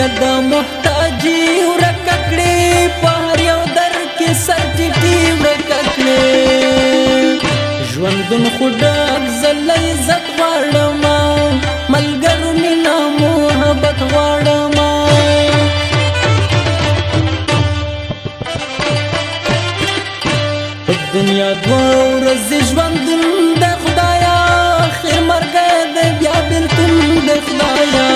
کدا محتاجی ورک کړي په هر یو در کې سر ټیټي ورک کړي ژوندون خو ډک زله عزت غواړم ملګرو مینا محبت غواړم په دنیا دوه ورځې ژوندون د خدایا خیر مرګ د بیا بېلتون د خدایا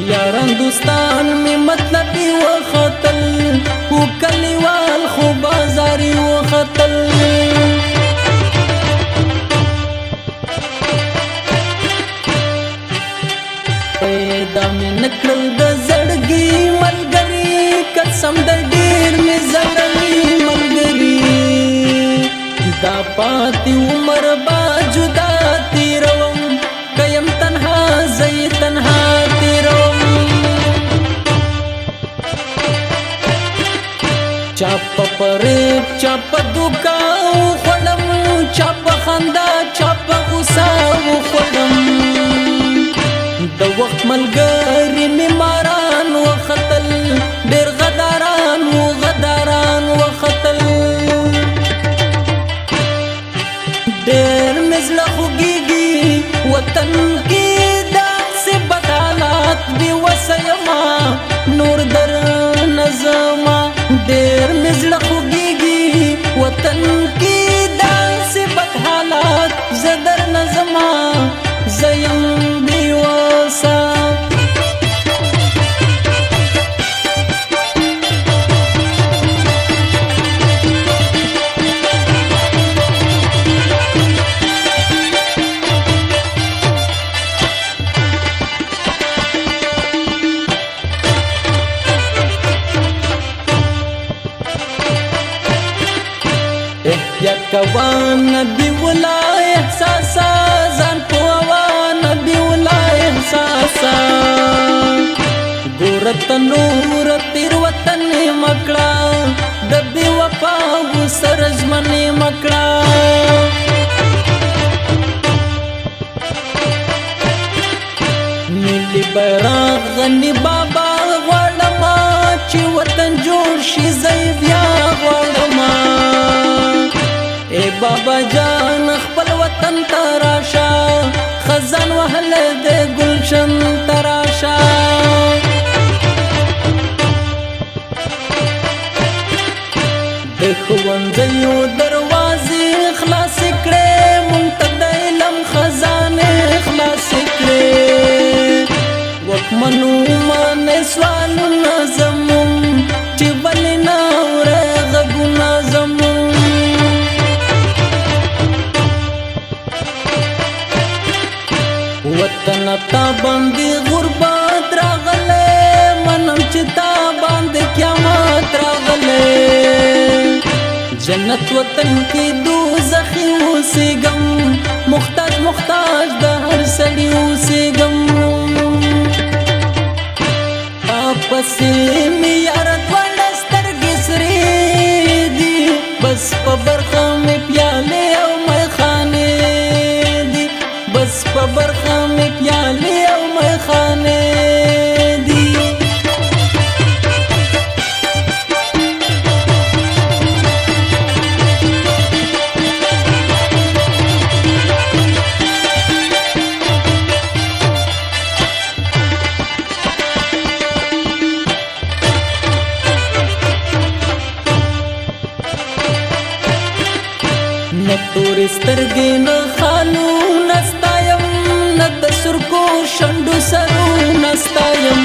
یاران دوستان می مطلبی وختل او کلیوال خو بازاری وختل پیدا می نکړل د زړګي ملګری قسم د ډیر می زړلی ملګری دا پاتې عمر با جدا تیروم کیم تنها زئی تنها چاپ پریب چاپ دوکاو خړم چاپ خندا چاپ غصا خړم د وخت ملګری می ماران وختل ډیر غداران وختل ډیر مزله خوږیږي وطن کې داسې بدحالات بې وسه یما نور در نظما ډیر مزله خوږیږي وطن کې داسې بدحالات زه در نظما زه یم بې وسه احتیاط کوان نبی ولا احساسا ځان پوهه نبی ولا احساسا ګورت نور تیر وطن مکړه د بې وفا سر ژمن مکړه نیلی بیرغ غنی بابا غواړم چې وطن جوړ شي زه بیا غواړم اے بابا جان خپل وطن تراشا خزان وهل د گلشن تراشا د ښوونځیو دروازې خلاص کړې مونږ ته د علم خزانې خلاص کړې وکمنو منې سوالونه زمون چې ولې نه اورې غږونه زمون وطن تا باندې غربت راغله منم چې تا باندې قیامت راغله جنت وطن کې دوزخ اوسېږم محتاج د هر سړي اوسېږم پسې مې یاره دواړه سترګې سرې دي بس په برخه مې پیالې او میخانې دي بس په برخه مې پیالې او میخانې دي نه تورې سترګې نه خالو نستایم نه د سرکو شنډو سرو نستایم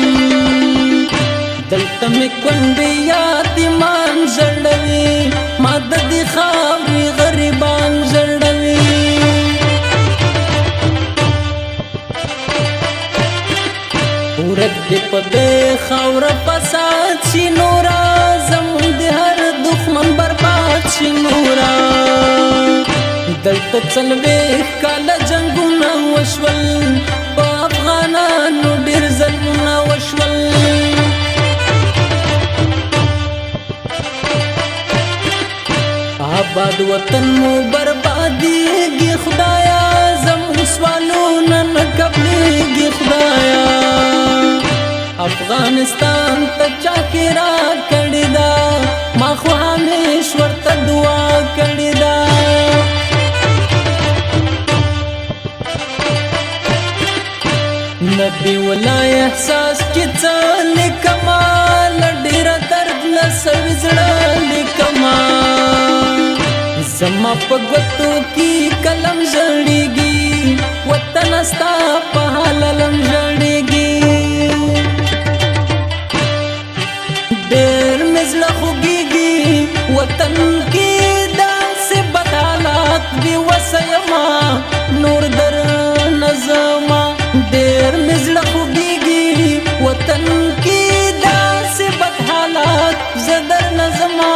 دلته مې کونډې یتیمان ژړوي ما د دې خاورې غریبان ژړوي ورک دې په دې خاوره فساد شي نورا زموږ د هر دښمن برباد شي نورا دلته څلوېښت کاله جنګونه وشول په افغانانو ډېر ظلمونه وشول آباد وطن مو بربادیږي خدایا زموږ سوالونه نه قبلېږي خدایا افغانستان ته چا کې را کړې ده ما خو همیش ورته دعا کړې ده نبی ولا احساس چې څه لیکما له ډېره درد له سوي زړه لیکما زما په ګوتو کې قلم ژړېږي وطن ستا په حال علم ژړېږي ډېر مې زړه خوږېږي وطن کې داسې بد حالات بې وسه یمه نور در نه ځمه ډېر مې زړه خوږېږي وطن کې داسې بد حالات زه در نه ځمه